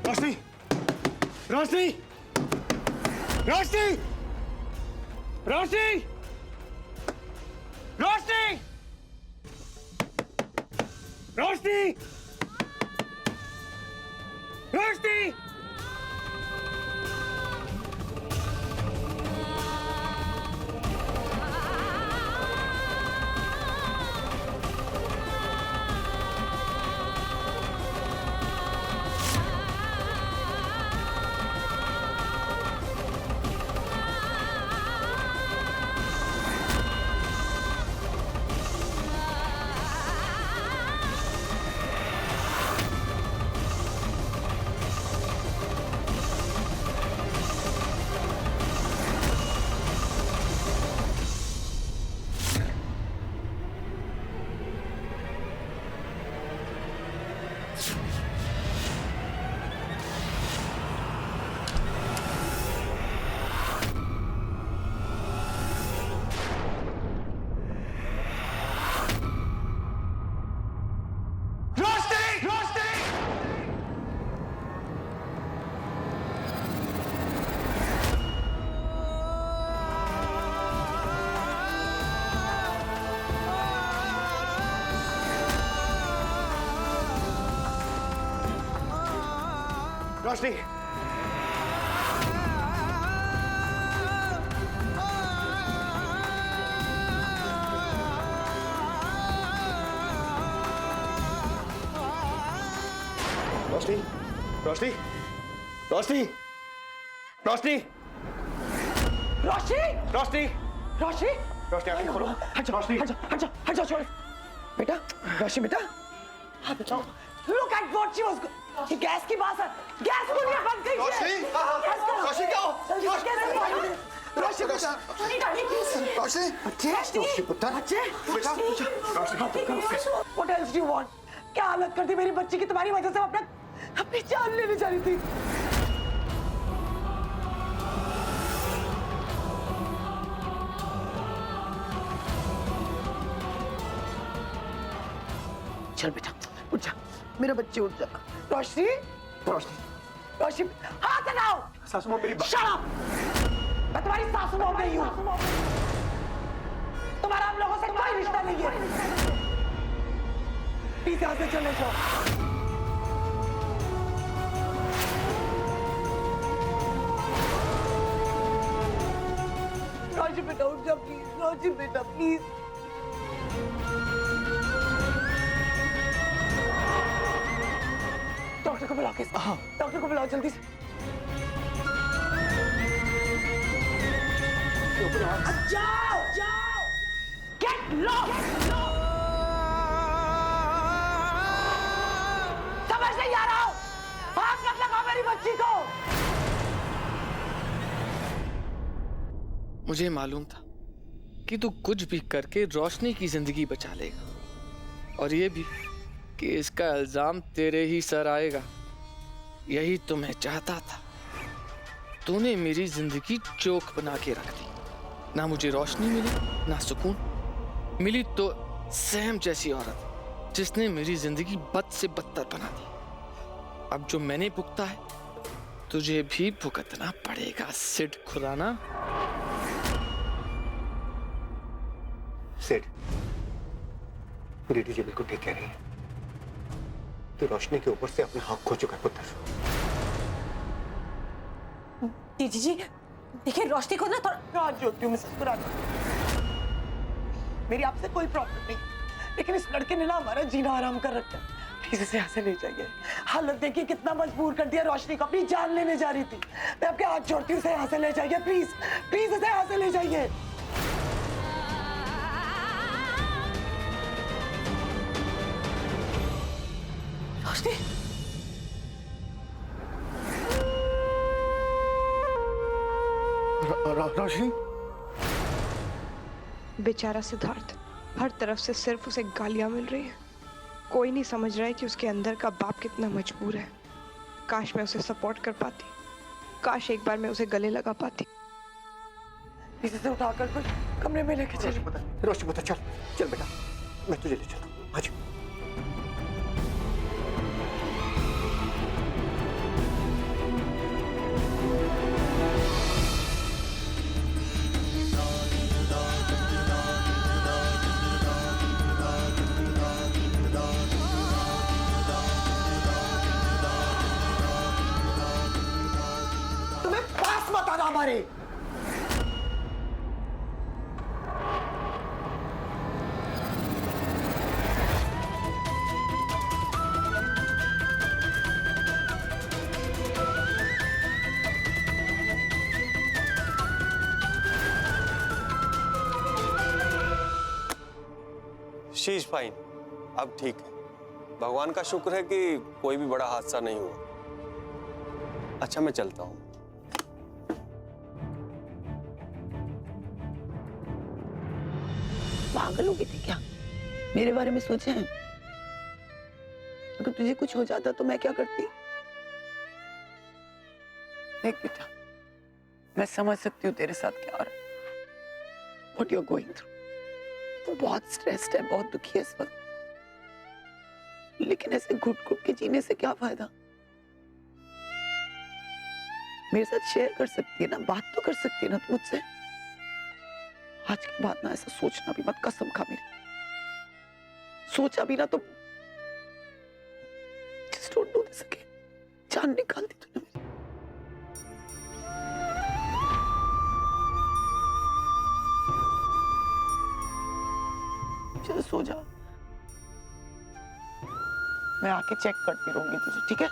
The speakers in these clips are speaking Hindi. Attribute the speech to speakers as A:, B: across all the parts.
A: रोशनी, रोशनी, रोशनी, रोशनी, रोशनी, रोशनी, रोशनी। रोशनी, रोशनी, रोशनी, रोशनी, रोशनी,
B: रोशनी,
A: रोशनी,
B: रोशनी,
A: रोशनी आंखें खोलो।
B: हट जाओ,
A: रोशनी,
B: हट जाओ, हट जाओ, हट जाओ, छोड़। बेटा, रोशनी बेटा, हाँ बेटा, look at what she was ये गैस की बात है, गैस को नहीं बंद कीजिए।
A: रोशनी, रोशनी क्या हो?
B: रोशनी बेटा, रोशनी गाड़ी प्लीज।
A: रोशनी,
B: रोशनी
A: पुत्र,
B: बच्चे,
A: बेटा, रोशनी,
B: what else do you want? क्या हालत कर दी मेरी बच्ची की तुम्हारी वजह से वो अपनी जान लेने जा रही थी। चल बेटा उठ जा, मेरे बच्चे उठ जा। रोशनी,
A: रोशनी,
B: रोशनी, हाथ हटाओ।
A: सासू माँ मेरी
B: Shut up! मैं तुम्हारी सासू माँ नहीं हूँ। तुम्हारा हम लोगों से कोई रिश्ता नहीं है। प्लीज यहाँ से चले जाओ। रोशनी बेटा उठ जा प्लीज, रोशनी बेटा प्लीज। डॉक्टर को बुलाओ किसको? डॉक्टर को बुलाओ जल्दी से। जाओ, जाओ। Get lost. समझ नहीं आ रहा हूँ। हाथ मत लगाओ मेरी बच्ची को।
C: मुझे मालूम था कि तू कुछ भी करके रोशनी की जिंदगी बचा लेगा और ये भी कि इसका इल्जाम तेरे ही सर आएगा। यही तो मैं चाहता था। तूने मेरी जिंदगी चोक बना के रख दी। ना मुझे रोशनी मिली ना सुकून मिली, तो सैम जैसी औरत जिसने मेरी जिंदगी बद से बदतर बना दी। अब जो मैंने भुगता है तुझे भी भुगतना पड़ेगा सिड खुराना।
A: सिड, दीदी जी बिल्कुल ठीक कह रही है। तू रोशनी के ऊपर से अपना हक खो चुका है पुत्र।
B: दीदी जी देखिए, रोशनी को ना थोड़ा हाथ जोड़ती हूँ मिसेस खुराना। मेरी आपसे कोई प्रॉब्लम नहीं, लेकिन इस लड़के ने ना हमारा जीना आराम कर रखा है। प्लीज इसे यहाँ से ले जाइए। हालत देखिए कितना मजबूर कर दिया। रोशनी को अपनी जान लेने जा रही थी। मैं आपके हाथ जोड़ती हूँ, इसे यहाँ से ले जाइए प्लीज, प्लीज इसे यहाँ से ले जाइए। रोशनी,
A: रोशनी,
D: बेचारा सिद्धार्थ, हर तरफ से सिर्फ उसे गालियां मिल रही हैं। कोई नहीं समझ रहा है कि उसके अंदर का बाप कितना मजबूर है। काश मैं उसे सपोर्ट कर पाती, काश एक बार मैं उसे गले लगा पाती।
B: इसे उठाकर कोई कमरे में लेके चलिए।
A: रोशनी पुत्र, चल चल बेटा, मैं तुझे ले चलता हूँ। हाँ जी।
B: करे।
E: शी इज फाइन, अब ठीक है। भगवान का शुक्र है कि कोई भी बड़ा हादसा नहीं हुआ। अच्छा मैं चलता हूँ।
B: पागल हो गई थी क्या? मेरे बारे में सोचे हैं? अगर तुझे कुछ हो जाता तो मैं क्या करती? देख बेटा, मैं समझ सकती हूँ तेरे साथ क्या हो रहा है, what you are going through. तू बहुत स्ट्रेस्ड है, बहुत दुखी है इस वक्त, लेकिन ऐसे घुट घुट के जीने से क्या फायदा? मेरे साथ शेयर कर सकती है ना, बात तो कर सकती है ना तू मुझसे। आज के बाद ना ऐसा सोचना भी मत, कसम खा मेरी। सोचा भी ना तो just don't do this again। जान निकाल दी तूने मेरी। चल सो जा, मैं आके चेक करती रहूंगी तुझे, ठीक है?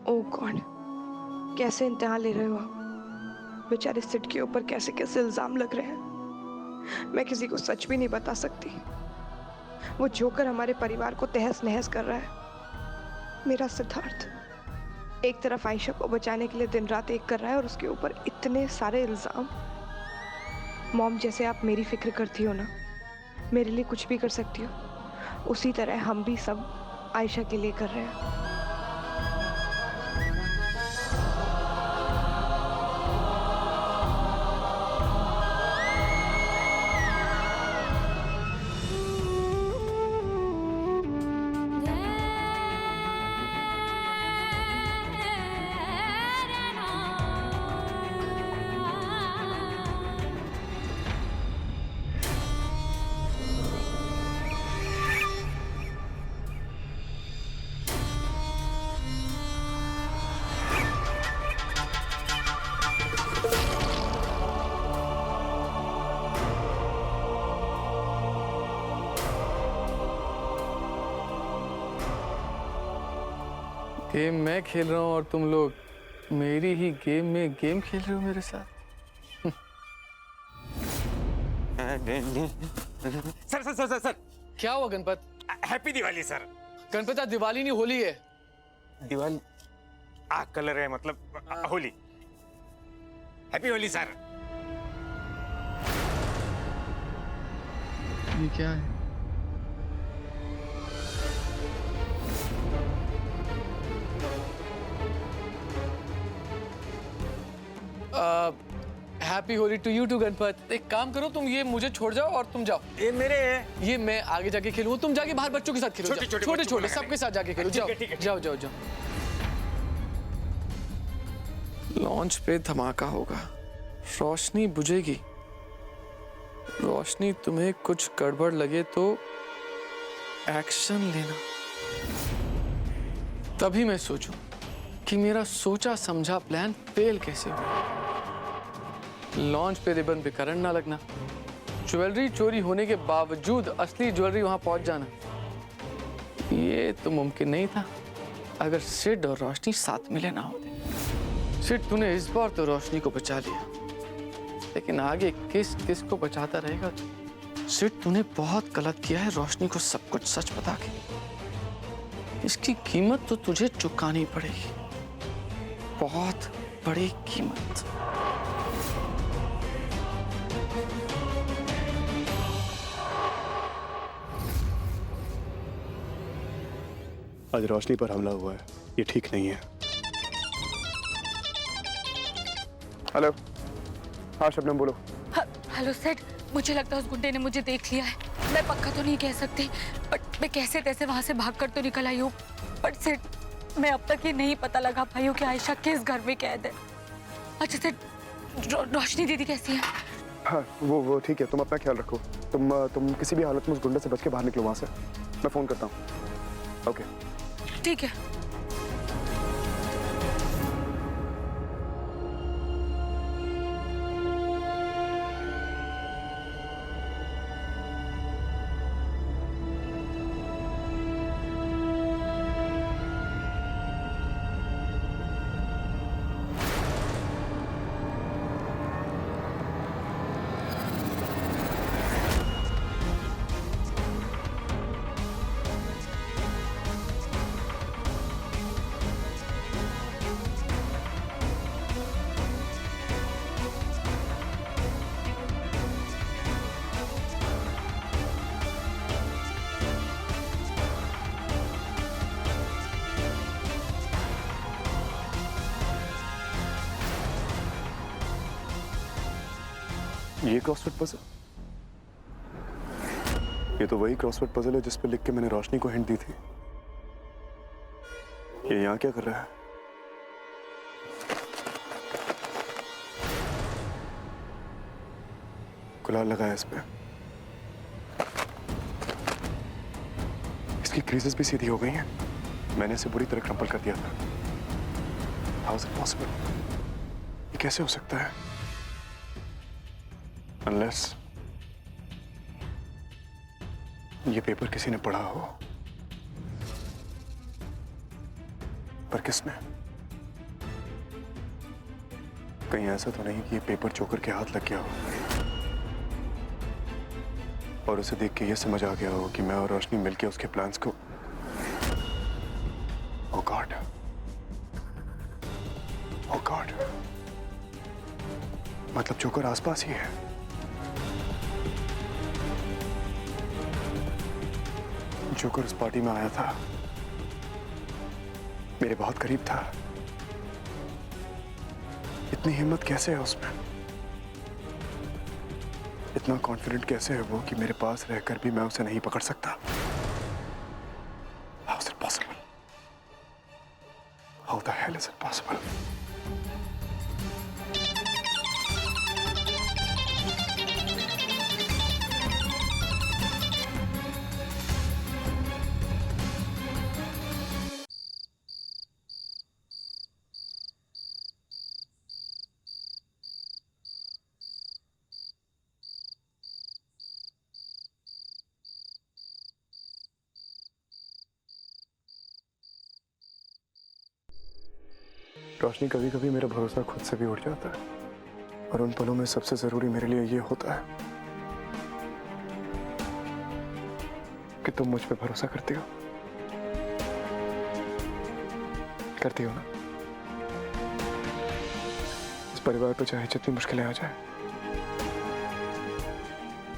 D: ओह गॉड, कैसे इम्तिहान ले रहे हो आप? बेचारे सिड के ऊपर कैसे कैसे इल्जाम लग रहे हैं। मैं किसी को सच भी नहीं बता सकती। वो जोकर हमारे परिवार को तहस नहस कर रहा है। मेरा सिद्धार्थ एक तरफ आयशा को बचाने के लिए दिन रात एक कर रहा है और उसके ऊपर इतने सारे इल्जाम। मॉम, जैसे आप मेरी फिक्र करती हो ना, मेरे लिए कुछ भी कर सकती हो, उसी तरह हम भी सब आयशा के लिए कर रहे हैं।
C: गेम मैं खेल रहा हूँ और तुम लोग मेरी ही गेम में गेम खेल रहे हो मेरे साथ।
F: Sir sir sir sir sir
C: क्या हुआ गणपत?
F: Happy Diwali sir.
C: गणपत आज दिवाली नहीं होली है।
F: दिवाली कलर है, मतलब होली। Happy Holi sir.
C: ये क्या है? Happy Holi to you too Ganpat. एक काम करो, तुम ये मुझे छोड़ जाओ और तुम जाओ।
F: ये मेरे हैं।
C: ये मैं आगे जाके खेलूंगा, तुम जाके बाहर बच्चों के साथ खेलो।
F: छोटे छोटे
C: छोटे
F: बच्चों को
C: सबके साथ जाके खेलो।
F: ठीक
C: जाओ
F: है, ठीक है।
C: जाओ जाओ जाओ। लॉन्च पे धमाका होगा, रोशनी बुझेगी। रोशनी, तुम्हें कुछ गड़बड़ लगे तो एक्शन लेना। तभी मैं सोचूं कि मेरा सोचा समझा प्लान फेल कैसे हुआ। लॉन्च पे रिबन पे करंट ना लगना, ज्वेलरी चोरी होने के बावजूद असली ज्वेलरी वहां पहुंच जाना, ये तो मुमकिन नहीं था अगर सिड और रोशनी साथ मिले ना होते। सिड, तूने इस बार तो रोशनी को बचा लिया, लेकिन आगे किस किस को बचाता रहेगा तू? सिड, तूने बहुत गलत किया है रोशनी को सब कुछ सच बता के। इसकी कीमत तो तुझे चुकानी पड़ेगी, बहुत बड़ी कीमत।
A: आज रोशनी पर हमला हुआ है, ये ठीक नहीं है। हेलो, हाँ शबनम बोलो।
G: हेलो सेठ, मुझे लगता है उस गुंडे ने मुझे देख लिया है। मैं पक्का तो नहीं कह सकती, बट मैं कैसे तैसे वहां से भागकर तो निकल आई हूँ। बट सेठ, मैं अब तक ये नहीं पता लगा पाई हूँ कि आयशा किस घर में कैद है। अच्छा सेठ, रोशनी दीदी कैसी है?
H: हाँ वो ठीक है, तुम अपना ख्याल रखो। तुम किसी भी हालत में उस गुंडे से बच के बाहर निकलो वहां से। मैं फोन करता हूँ। ओके
G: ठीक है।
H: ये क्रॉसवर्ड पजल, ये तो वही क्रॉसवर्ड पजल है जिस पे लिख के मैंने रोशनी को हिंट दी थी। ये यहाँ क्या कर रहा है? गुलाल लगाया इस पे। इसकी क्रीजेस भी सीधी हो गई हैं। मैंने इसे बुरी तरह क्रम्पल कर दिया था। How is it possible? ये कैसे हो सकता है? Unless ये पेपर किसी ने पढ़ा हो। पर किसने? कहीं ऐसा तो नहीं कि ये पेपर जोकर के हाथ लग गया हो और उसे देख के ये समझ आ गया हो कि मैं और रोशनी मिलके उसके प्लान्स को। Oh God! Oh God! मतलब जोकर आसपास ही है। जोकर उस पार्टी में आया था, मेरे बहुत करीब था। इतनी हिम्मत कैसे है उसमें? इतना कॉन्फिडेंट कैसे है वो कि मेरे पास रहकर भी मैं उसे नहीं पकड़ सकता? How is it possible? How the hell is it possible? रोशनी, कभी कभी मेरा भरोसा खुद से भी उठ जाता है और उन पलों में सबसे जरूरी मेरे लिए ये होता है कि तुम मुझ पे भरोसा करती हो। करती हो ना? इस परिवार पे चाहे जितनी मुश्किलें आ जाए,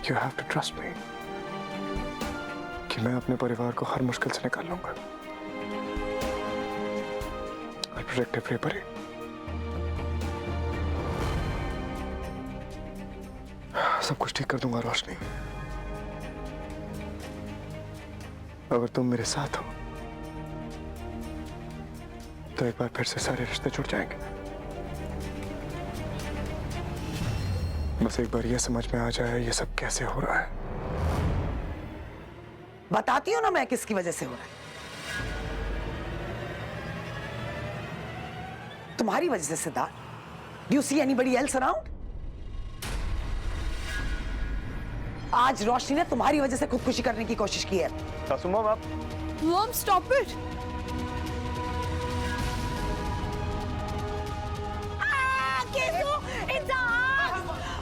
H: you have to trust me कि मैं अपने परिवार को हर मुश्किल से निकाल लूंगा। Protect everybody. सब कुछ ठीक कर दूंगा रोशनी, अगर तुम मेरे साथ हो तो एक बार फिर से सारे रिश्ते जुड़ जाएंगे। बस एक बार ये समझ में आ जाए ये सब कैसे हो रहा है।
B: बताती हूँ ना मैं किसकी वजह से हो रहा है। तुम्हारी वजह से Siddharth. Do you see anybody else around? आज रोशनी ने तुम्हारी वजह से खुदकुशी करने की कोशिश की है।
H: सासू मॉम, आप
G: mom stop it.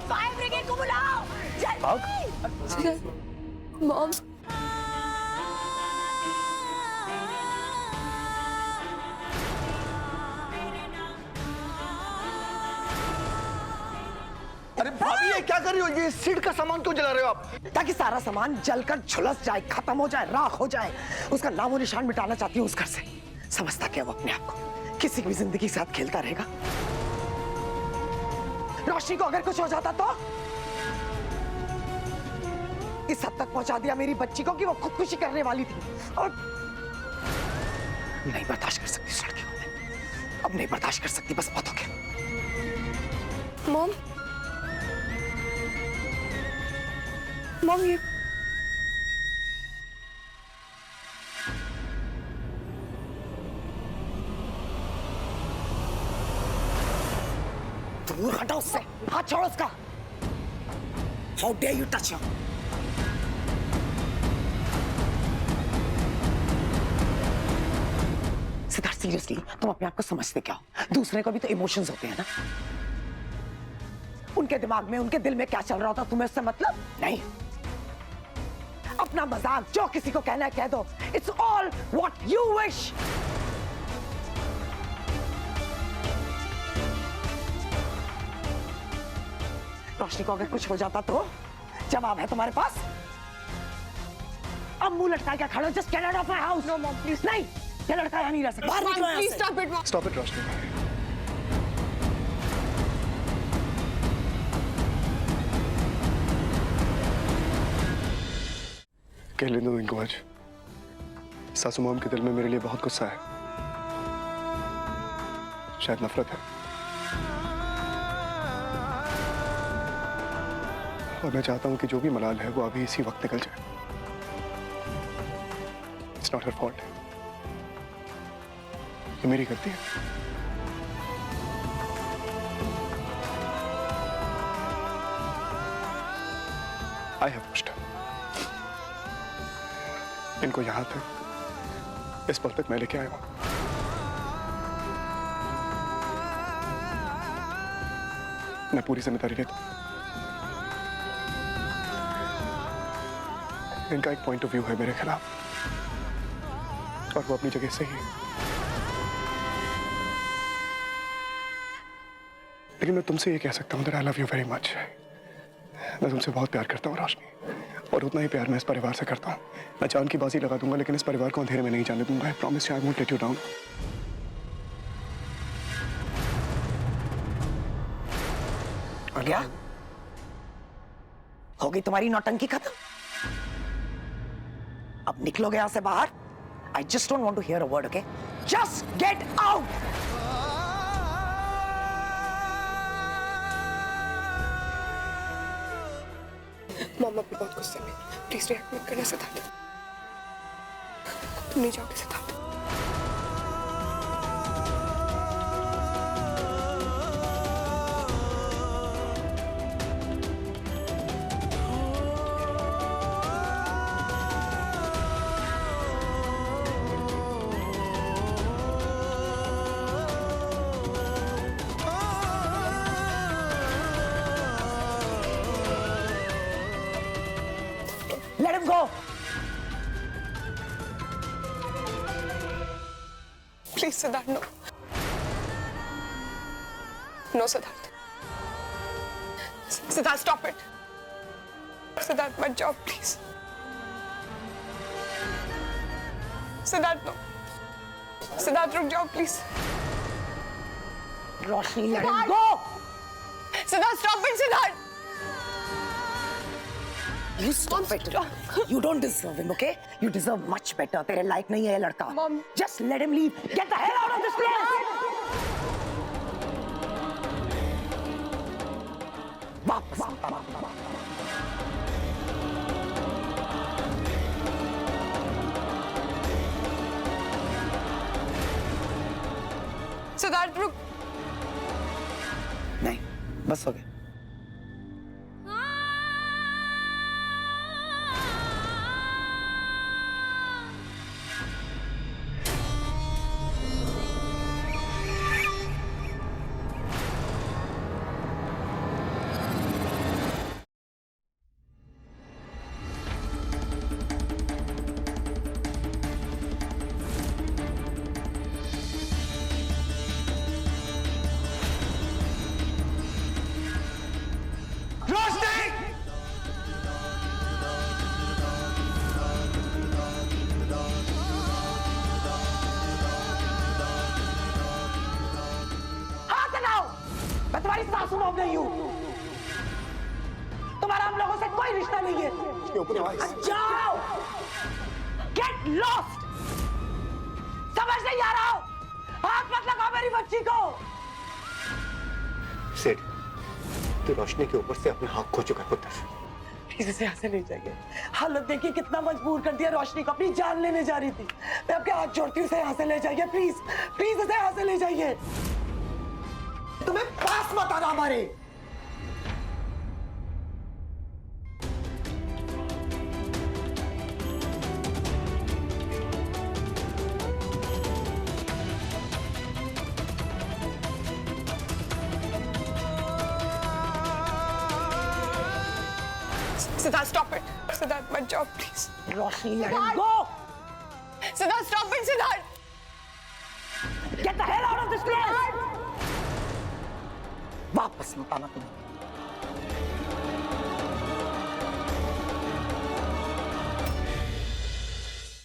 B: Fire brigade को बुलाओ जल्दी।
G: मॉम
A: अरे भाभी, ये क्या कर रही हो? ये सीड का सामान क्यों जला रहे हो आप?
B: ताकि सारा सामान जलकर झुलस जाए, खत्म हो जाए, राख हो जाए। उसका नामो निशान मिटाना चाहती हूँ उस घर से। समझता क्या वो अपने आप को? किसी की भी जिंदगी के साथ खेलता रहेगा। रोशनी को अगर कुछ हो जाता तो इस हद तक पहुंचा दिया मेरी बच्ची को कि वो खुदकुशी करने वाली थी। और नहीं बर्दाश्त कर सकती इस लड़की को मैं। अब नहीं बर्दाश्त कर सकती, बस बहुत हो गया।
D: मॉम, मॉम ये
B: दूर हटो उससे, हाथ छोड़ो उसका। How dare you touch her? Siddharth seriously तुम अपने आप को समझते क्या हो? दूसरे को भी तो इमोशंस होते हैं ना। उनके दिमाग में, उनके दिल में क्या चल रहा होता तुम्हें उससे मतलब नहीं। अपना मजाक जो किसी को कहना है कह दो। It's all what you wish. रोशनी को अगर कुछ हो जाता तो जवाब है तुम्हारे पास। अब मुंह लटका के खड़ो, just get out of my house. No mom please. नहीं, ये लड़का यहाँ नहीं रह सकता। बाहर निकलो यहाँ से।
D: Please stop it mom.
H: Stop it Roshni. कह लेने दो इनको आज। सासू मॉम के दिल में मेरे लिए बहुत गुस्सा है, शायद नफरत है, और मैं चाहता हूं कि जो भी मलाल है वो अभी इसी वक्त निकल जाए। इट्स नॉट हर फॉल्ट, ये मेरी गलती है। आई हैव पुश्ड इनको यहां तक, इस पल तक मैं लेके आया हूं। मैं पूरी जिम्मेदारी लेता हूं। इनका एक पॉइंट ऑफ व्यू है मेरे खिलाफ, और वो अपनी जगह सही है, लेकिन मैं तुमसे ये कह सकता हूं that I love you very much। मैं तुमसे बहुत प्यार करता हूं रोशनी, और उतना ही प्यार मैं इस परिवार से करता हूं। मैं जान की बाजी लगा दूंगा, लेकिन इस परिवार को अंधेरे में नहीं जाने दूंगा। I promise you I won't let you down।
B: आ गया? हो गई तुम्हारी नौटंकी खत्म? अब निकलोगे यहां से बाहर? I just don't want to hear a word, okay? Just get out!
D: Mom अभी बहुत गुस्से में, प्लीज रिएक्ट मत करना सिद्धार्थ। तुम नहीं जाओगे Siddharth.
B: Let him go!
D: Please, Siddharth, no. No, Siddharth. Siddharth, stop it. Siddharth, मत जाओ, please. Siddharth, no. Siddharth, रुक जाओ, please.
B: Roshni, let him go!
D: Siddharth, stop it, Siddharth.
B: You stop it. You don't deserve him, okay? You deserve much better. तेरे लायक नहीं है ये लड़का.
D: Mom.
B: Just let him leave. Get the hell out of this place! वापस.
D: सिद्धार्थ, रुक.
B: नहीं, बस हो गया. मैं तुम्हारी सासू मॉम नहीं हूं. तुम्हारा हम लोगों से कोई रिश्ता नहीं है. जाओ. Get lost. समझ नहीं तैयार आओ, हाथ मत लगाओ मेरी बच्ची को।
A: सिड, तू रोशनी के ऊपर से अपना हाथ खो चुका है पुत्र।
B: प्लीज इसे यहाँ से ले जाइए। हालत देखिए कितना मजबूर कर दिया रोशनी को, अपनी जान लेने जा रही थी। मैं आपके हाथ जोड़ती हूँ, इसे यहाँ से ले जाइए प्लीज, प्लीज इसे यहाँ से ले जाइए। तुम्हें पास मत आना हमारे।
D: Siddharth, stop it. Siddharth, मत जाओ please.
B: Roshni let him go.
D: Siddharth, stop it, Siddharth.
B: Get the hell out of this place. वापस मत आना तुम।